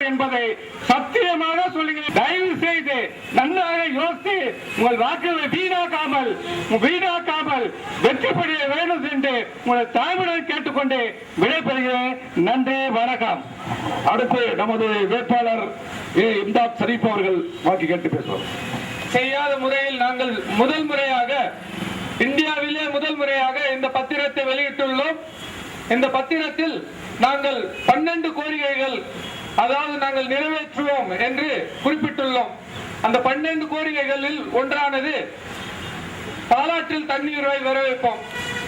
என்பதை சத்தியமாக சொல்லுகிறேன். தயவு செய்து நன்றாக யோசித்து உங்கள் வாக்குகளை வீணாக்காமல் வெற்றி பெற வேண்டும் என்று உங்கள் தாழ்வுடன் கேட்டுக்கொண்டு விடைபெறுகிறேன். நன்றி, வணக்கம். அடுத்து நமது வேட்பாளர் இம்தாத் ஷரீப் அவர்கள் வாக்கு கேட்டு பேசுவார். செய்யாத முறையில் நாங்கள் இந்தியாவிலே முதல் முறையாக இந்த பத்திரத்தை வெளியிட்டுள்ளோம். இந்த பத்திரத்தில் நாங்கள் 12 கோரிக்கைகள் நாங்கள் நிறைவேற்றுவோம் என்று குறிப்பிட்டுள்ளோம். அந்த 12 கோரிக்கைகளில் ஒன்றானது பாலாற்றில் தண்ணீரை வர வைப்போம்.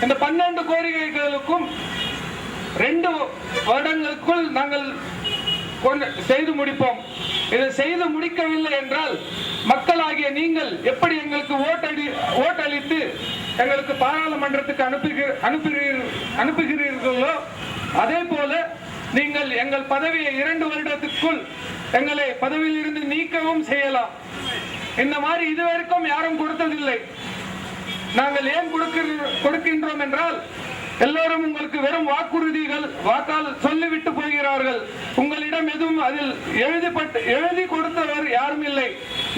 இந்த 12 கோரிக்கைகளுக்கும் 2 வருடங்களுக்குள் நாங்கள் செய்து முடிப்போம். இதை செய்து முடிக்கவில்லை என்றால் மக்களாகிய நீங்கள் எப்படி எங்களுக்கு ஓட்டளித்து எங்களுக்கு பாராளுமன்றத்துக்கு அனுப்புகிறீர்களோ அதே போல நீங்கள் எங்கள் பதவியை 2 வருடத்துக்குள் எங்களை பதவியில் இருந்து நீக்கவும் செய்யலாம். இந்த மாதிரி இதுவரைக்கும் யாரும் கொடுத்ததில்லை. நாங்கள் ஏன் கொடுக்கின்றோம் என்றால் எல்லோரும் உங்களுக்கு வெறும் வாக்குறுதிகள் வாக்கால் சொல்லிவிட்டு போகிறார்கள். உங்களிடம் எதுவும் அதில் எழுதி கொடுத்தவர் யாரும் இல்லை.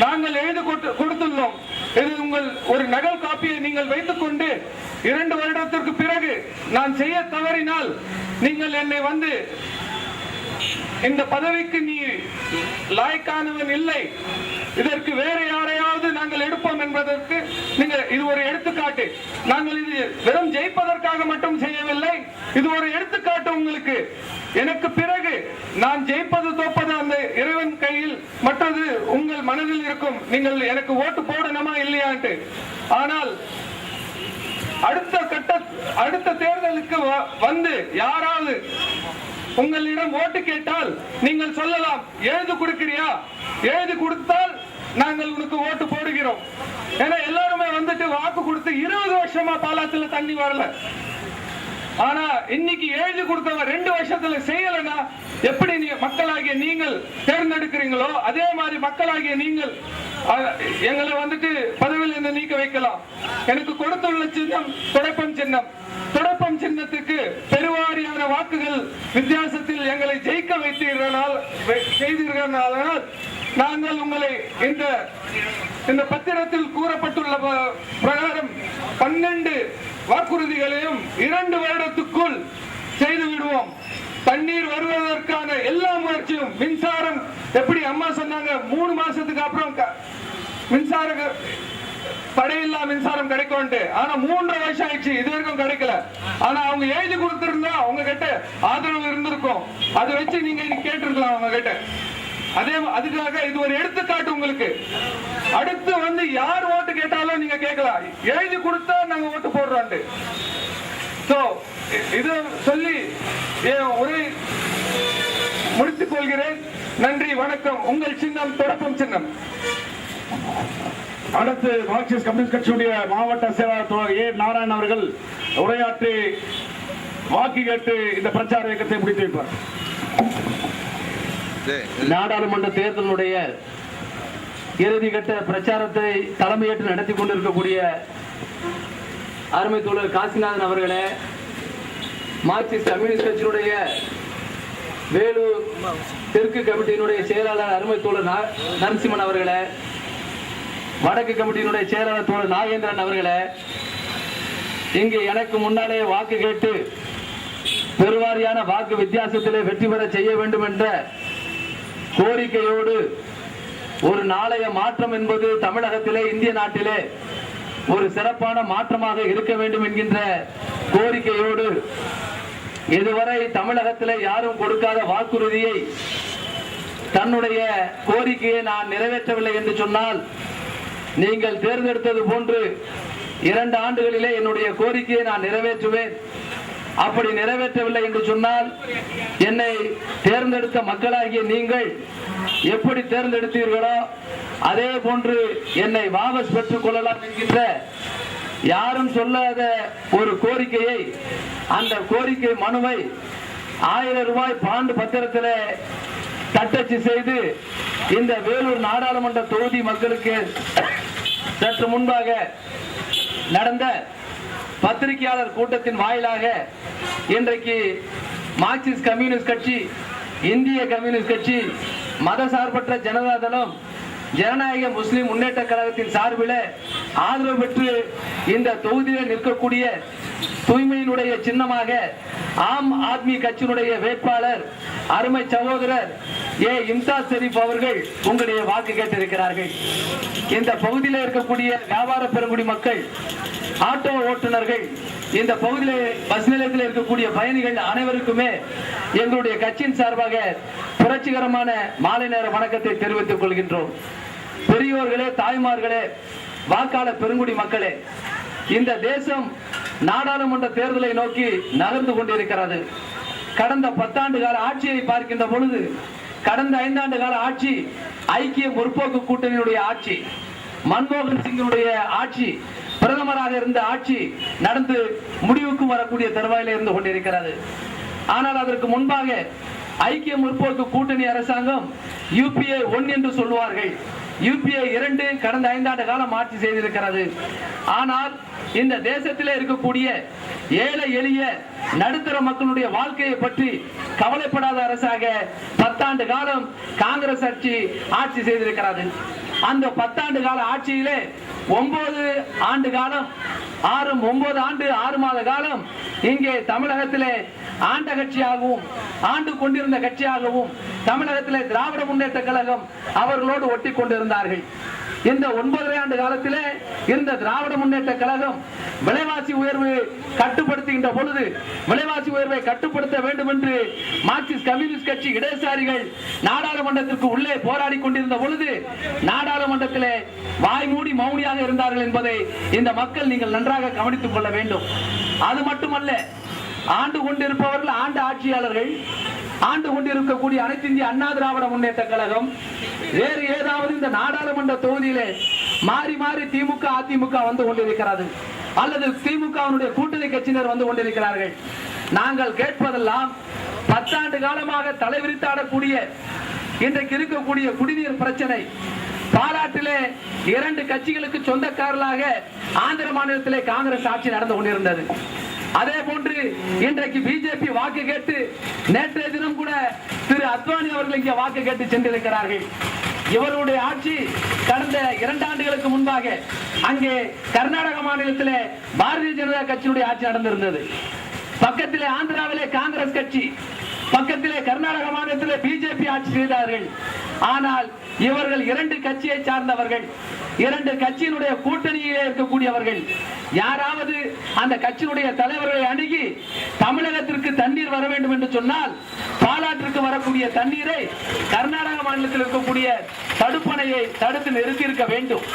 நாங்கள் எழுதி கொடுத்துள்ளோம். இது உங்கள் ஒரு நகல் காப்பியை நீங்கள் வைத்துக் கொண்டு 2 வருடத்திற்கு பிறகு நான் செய்ய தவறினால் நீங்கள் என்னை வந்து இந்த பதவிக்கு நீ லாய்க்கானவன் இல்லை, இதற்கு வேற யாரையாவது நாங்கள் எடுப்போம் என்பதற்கு இது ஒரு எடுத்துக்காட்டு. நாங்கள் இது வெறும் ஜெயிப்பதற்காக மட்டும் செய்யவில்லை. இது ஒரு எடுத்துக்காட்டு உங்களுக்கு. எனக்கு பிறகு நான் ஜெயிப்பது தோப்பது அந்த இறைவன் கையில், மற்றது உங்கள் மனதில் இருக்கும். நீங்கள் எனக்கு ஓட்டு போடணுமா இல்லையான்ட்டு. ஆனால் அடுத்த தேர்தலுக்கு வந்து யாராவது உங்களிடம் ஓட்டு கேட்டால் நீங்கள் சொல்லலாம், எழுதி கொடுக்கிறியா? எழுதி கொடுத்தால் நாங்கள் உனக்கு ஓட்டு போடுகிறோம். ஏன்னா எல்லாருமே வந்துட்டு வாக்கு கொடுத்து 20 வருஷமா பாலாத்துல தண்ணி வரல. ஆனா இன்னைக்கு எழுதி கொடுத்தவங்க 2 வருஷத்துல செய்யலன்னா எப்படி மக்களாகிய நீங்கள் தேர்ந்தெடுக்கிறீங்களோ அதே மாதிரி மக்களாகிய நீங்கள் எங்களை வந்துட்டு பதவியில் இருந்து நீக்க வைக்கலாம். எனக்கு கொடுத்துள்ள சின்னம் துடைப்பம் சின்னம். துடைப்பம் சின்னத்துக்கு பெருவாரியான வாக்குகள் வித்தியாசத்தில் எங்களை ஜெயிக்க செய்தீர்களால் நாங்கள் உங்களை இந்த பத்திரத்தில் கூறப்பட்டுள்ள பிரகாரம் 12 வாக்குறுதிகளையும் 2 வருடத்துக்குள் செய்து விடுவோம். தண்ணீர் வருவதற்கான எல்லா முயற்சியும், மின்சாரம் எப்படி அம்மா சொன்னாங்க 3 மாசத்துக்கு அப்புறம் தடையில்லா மின்சாரம் கிடைக்கும். ஆனா 3 வருஷம் ஆயிடுச்சு, இது வரைக்கும் கிடைக்கல. ஆனா அவங்க எழுதி கொடுத்திருந்தா அவங்க கிட்ட ஆதரவு இருந்திருக்கும். அதை வச்சு நீங்க கேட்டிருக்கலாம் அவங்க கிட்ட. அதுக்காக இது ஒரு எடுத்துக்காட்டு உங்களுக்கு. அடுத்து வந்து யார் ஓட்டு கேட்டாலும் நீங்க கேட்கலாம், எழுதி கொடுத்தா நாங்க ஓட்டு போடுறோம். இது சொல்லி உரை முடித்துக் கொள்கிறேன். நன்றி, வணக்கம். உங்கள் சின்னம் துடைப்பம் சின்னம். அடுத்து மார்க்சிஸ்ட் கம்யூனிஸ்ட் கட்சியுடைய மாவட்ட செயலாளர் தோழர் நாராயணன் அவர்கள் உரையாற்றி வாக்கு கேட்டு இந்த பிரச்சார இயக்கத்தை முடித்து வைப்பார். நாடாளுமன்ற தேர்தலுடைய இறுதிக்கட்ட பிரச்சாரத்தை தலைமையேற்று நடத்தி கொண்டிருக்கக்கூடிய அருமை தோழர் காசிநாதன் அவர்களே, மார்க்சிஸ்ட் கம்யூனிஸ்ட் கட்சியினுடைய வேலூர் தெற்கு கமிட்டியினுடைய செயலாளர் அருமை தோழர் நரசிம்மன் அவர்களே, வடக்கு கமிட்டியினுடைய செயலாளர் தோழர் நாகேந்திரன் அவர்களே, இங்கு எனக்கு முன்னாலே வாக்கு கேட்டு பெருவாரியான வாக்கு வித்தியாசத்திலே வெற்றி பெற செய்ய வேண்டும் என்ற கோரிக்கையோடு ஒரு நாளைய மாற்றம் என்பது தமிழகத்திலே, இந்திய நாட்டிலே ஒரு சிறப்பான மாற்றமாக இருக்க வேண்டும் என்கின்ற கோரிக்கையோடு இதுவரை தமிழகத்திலே யாரும் கொடுக்காத வாக்குறுதியை, தன்னுடைய கோரிக்கையை நான் நிறைவேற்றவில்லை என்று சொன்னால், நீங்கள் தேர்ந்தெடுத்தது போன்று 2 ஆண்டுகளிலே என்னுடைய கோரிக்கையை நான் நிறைவேற்றுவேன். அப்படி நிறைவேற்றவில்லை என்று சொன்னால் என்னை தேர்ந்தெடுத்த மக்களாகிய நீங்கள் எப்படி தேர்ந்தெடுத்தீர்களோ அதே போன்று என்னை வாபஸ் பெற்றுக் கொள்ளலாம் என்கின்ற யாரும் சொல்லாத ஒரு கோரிக்கையை, அந்த கோரிக்கை மனுவை 1000 ரூபாய் பாண்டு பத்திரத்தில் தட்டச்சு செய்து இந்த வேலூர் நாடாளுமன்ற தொகுதி மக்களுக்கு சற்று முன்பாக நடந்த பத்திரிகையாளர் கூட்டத்தின் வாயிலாக இன்றைக்கு மார்க்சிஸ்ட் கம்யூனிஸ்ட் கட்சி இந்திய கம்யூனிஸ்ட் கட்சி, மதசார்பற்ற ஜனதா தளம், ஜனநாயக முஸ்லிம் முன்னேற்ற கழகத்தின் சார்பில் ஆதரவு பெற்று இந்த தொகுதியில் நிற்கக்கூடிய தூய்மையினுடைய சின்னமாக ஆம் ஆத்மி கட்சியினுடைய வேட்பாளர் அருமை சகோதரர் ஏ இம்தாஸ் ஷெரீப் அவர்கள் உங்களுடைய வாக்கு கேட்டிருக்கிறார்கள். இந்த பகுதியில் இருக்கக்கூடிய வியாபார பெருங்குடி மக்கள், ஆட்டோ ஓட்டுநர்கள், இந்த பகுதியில் பஸ் நிலையத்தில் இருக்கக்கூடிய பயணிகள் அனைவருக்குமே எங்களுடைய கட்சியின் சார்பாக புரட்சிகரமான மாலை நேர வணக்கத்தை தெரிவித்துக் கொள்கின்றோம். பெரியோர்களே, தாய்மார்களே, வாக்காளர் பெருங்குடி மக்களே, இந்த தேசம் நாடாளுமன்ற தேர்தலை நோக்கி நகர்ந்து கொண்டிருக்கிறது. கடந்த 10 ஆண்டு கால ஆட்சியை பார்க்கின்ற பொழுது, கடந்த 5 ஆண்டு கால ஆட்சி ஐக்கிய முற்போக்கு கூட்டணியுடைய ஆட்சி, மன்மோகன் சிங்கினுடைய ஆட்சி, பிரதமராக இருந்த ஆட்சி நடந்து முடிவுக்கு வரக்கூடிய தருவாயில இருந்து கொண்டிருக்கிறது. ஆனால் அதற்கு முன்பாக ஐக்கிய முற்போக்கு கூட்டணி அரசாங்கம் UPA 1 என்று சொல்வார்கள், UPA 2 கடந்த 5 ஆண்டு காலம் ஆட்சி செய்திருக்கிறது. ஆனால் இந்த தேசத்திலே இருக்கக்கூடிய ஏழை எளிய நடுத்தர மக்களுடைய வாழ்க்கையை பற்றி கவலைப்படாத அரசாக 10 ஆண்டு காலம் காங்கிரஸ் ஆட்சி செய்திருக்கிறது. அந்த 10 ஆண்டு கால ஆட்சியிலே 9 ஆண்டு காலம் 9 ஆண்டு 6 மாத காலம் இங்கே தமிழகத்திலே ஆண்ட கட்சியாகவும் ஆண்டு கொண்டிருந்த கட்சியாகவும் தமிழகத்திலே திராவிட முன்னேற்ற கழகம் அவர்களோடு ஒட்டி கொண்டிருந்தார்கள். இந்த 9 ஆண்டு காலத்திலே இருந்த திராவிட முன்னேற்ற கழகம் விலைவாசி உயர்வு கட்டுப்படுத்துகின்ற பொழுது, விலைவாசி உயர்வை கட்டுப்படுத்த வேண்டும் என்று மார்க்சிஸ்ட் கம்யூனிஸ்ட் கட்சி இடதுசாரிகள் நாடாளுமன்றத்திற்கு உள்ளே போராடி கொண்டிருந்த பொழுது நாடாளுமன்றத்திலே வாய்மூடி மௌனியாக இருந்தார்கள் என்பதை இந்த மக்கள் நீங்கள் நன்றாக கவனித்துக் கொள்ள வேண்டும். அது மட்டுமல்ல, ஆண்டு கொண்டிருப்பவர்கள் ஆண்டு ஆட்சியாளர்கள், ஆண்டு கொண்டிருக்கக்கூடிய அனைத்து இந்திய அண்ணா திராவிட முன்னேற்ற கழகம், வேறு ஏதாவது இந்த நாடாளுமன்ற தொகுதியிலே மாறி மாறி திமுக அதிமுக வந்து கொண்டிருக்கிறது, அல்லது திமுகவினுடைய கூட்டணி கட்சியினர் வந்து கொண்டிருக்கிறார்கள். நாங்கள் கேட்பதெல்லாம் 10 ஆண்டு காலமாக தலைவிரித்தாடக்கூடிய இன்றைக்கு இருக்கக்கூடிய குடிநீர் பிரச்சனை, பாலாற்றிலே 2 கட்சிகளுக்கு சொந்தக்காரர்களாக ஆந்திர மாநிலத்திலே காங்கிரஸ் ஆட்சி நடந்து கொண்டிருந்தது. அதே போன்று இன்றைக்கு பிஜேபி வாக்கு கேட்டு நேற்றைய தினம் கூட திரு அத்வானி அவர்கள் இங்கே வாக்கு கேட்டு சென்றிருக்கிறார்கள். இவருடைய ஆட்சி கடந்த 2 ஆண்டுகளுக்கு முன்பாக அங்கே கர்நாடக மாநிலத்திலே பாரதிய ஜனதா கட்சியினுடைய ஆட்சி நடந்திருந்தது. பக்கத்திலே ஆந்திராவிலே காங்கிரஸ் கட்சி, பக்கத்திலே கர்நாடக மாநிலத்திலே பிஜேபி ஆட்சி செய்தார்கள். ஆனால் இவர்கள் 2 கட்சியை சார்ந்தவர்கள், 2 கட்சியினுடைய கூட்டணியிலே இருக்கக்கூடியவர்கள். யாராவது அந்த கட்சியினுடைய தலைவர்களை அணுகி தமிழகத்திற்கு தண்ணீர் வர வேண்டும் என்று சொன்னால் பாலாற்றிற்கு வரக்கூடிய தண்ணீரை கர்நாடக மாநிலத்தில் இருக்கக்கூடிய தடுப்பணையை தடுத்து நிறுத்தி இருக்க வேண்டும்.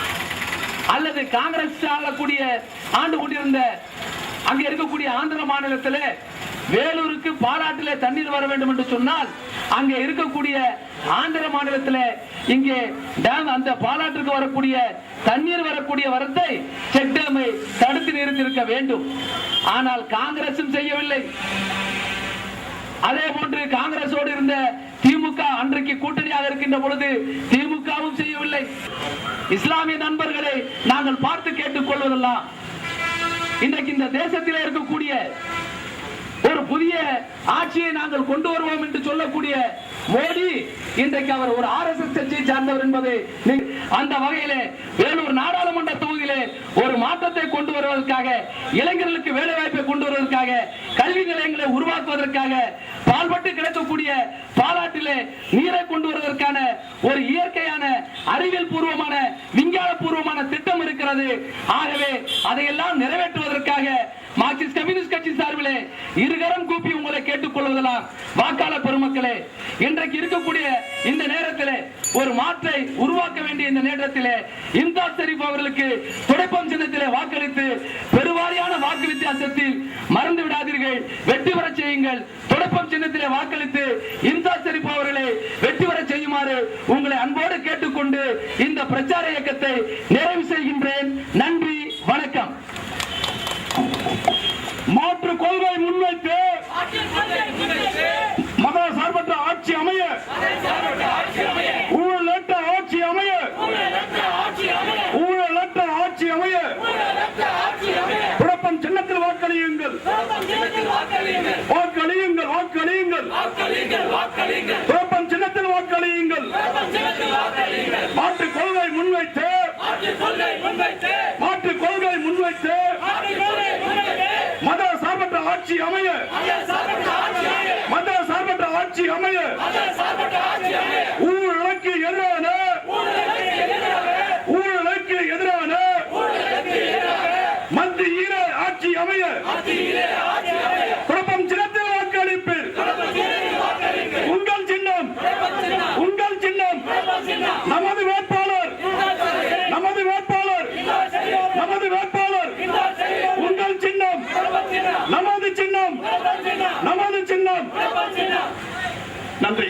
அல்லது காங்கிரஸ் ஆளக்கூடிய ஆண்டு கொண்டிருந்த அங்கே இருக்கக்கூடிய ஆந்திர மாநிலத்தில் வேலூருக்கு பாலாற்றிலே தண்ணீர் வர வேண்டும் என்று சொன்னால் அங்கே இருக்கக்கூடிய ஆந்திர மாநிலத்தில் இங்கே டேம், அந்த பாலாற்றுக்கு வரக்கூடிய தண்ணீர் வரக்கூடிய வரத்தை செக் டேமை தடுத்து நிறுத்தியிருக்க வேண்டும். ஆனால் காங்கிரசும் செய்யவில்லை. அதே போன்று காங்கிரஸோடு இருந்த திமுக அன்றைக்கு கூட்டணியாக இருக்கின்ற பொழுது திமுகவும் செய்யவில்லை. இஸ்லாமிய நண்பர்களை நாங்கள் பார்த்து கேட்டுக் கொள்வதெல்லாம், இன்றைக்கு இந்த தேசத்தில் இருக்கக்கூடிய ஒரு புதிய ஆட்சியை நாங்கள் கொண்டு வருவோம் என்று சொல்லக்கூடிய மோடி இன்றைக்கு அவர் ஒரு RSS கட்சியை சார்ந்தவர் என்பது அந்த வகையிலே வேலூர் நாடாளுமன்ற தொகுதியிலே ஒரு மாற்றத்தை கொண்டு வருவதற்காக, இளைஞர்களுக்கு வேலை வாய்ப்பை கொண்டு வருவதற்காக, கல்வி நிலையங்களை உருவாக்குவதற்காக, பால்பட்டு கிடக்கக்கூடிய பாலாற்றிலே நீரை கொண்டு வருவதற்கான ஒரு இயற்கையான அறிவியல் பூர்வமான விஞ்ஞான பூர்வமான திட்டம் இருக்கிறது. ஆகவே அதையெல்லாம் நிறைவேற்றுவதற்காக மார்க்சிஸ்ட் கம்யூனிஸ்ட் கட்சி சார்பிலே இருகரம் கூப்பி உங்களை கேட்டுக் கொள்வதெல்லாம், வாக்காளர் பெருமக்களே, இன்றைக்கு இருக்கக்கூடிய இந்த நேரத்தில் ஒரு மாற்றை உருவாக்க வேண்டிய இந்த நேரத்தில் இம்தாஸ் ஷெரீப் அவர்களுக்கு துடைப்பம் சின்னத்திலே வாக்களித்து பெருவாரியான வாக்கு வித்தியாசத்தில் மறந்து விடாதீர்கள், வெற்றி பெற செய்யுங்கள். துடைப்பம் சின்னத்திலே வாக்களித்து இம்தாஸ் ஷெரீப் அவர்களை வெற்றி பெற செய்யுமாறு உங்களை அன்போடு கேட்டுக்கொண்டு இந்த பிரச்சார இயக்கத்தை நிறைவு செய்கின்றேன். நன்றி, வணக்கம். மாற்று கொள்கை முன்வைத்து மத சார்பற்ற ஆட்சி அமைய, ஊழலற்ற ஆட்சி அமைய, ஊழலற்ற ஆட்சி அமைய, குழப்பம் சின்னத்தில் வாக்களியுங்கள், வாக்களியுங்கள், வாக்களியுங்கள், வாக்களியுங்கள். குழப்பம் சின்னத்தில் வாக்களியுங்கள். மாற்றுக் கொள்கை முன்வைத்து மத சார்பற்ற ஆட்சி அமைய ஊழலுக்கு எதிரான மத்திய ஆட்சி அமைய குழப்பம் சின்னத்தில் வாக்களிப்பீர். உங்கள் சின்னம் நமது வேட்பாளர் உங்கள் சின்னம் நமது சின்னம். நன்றி.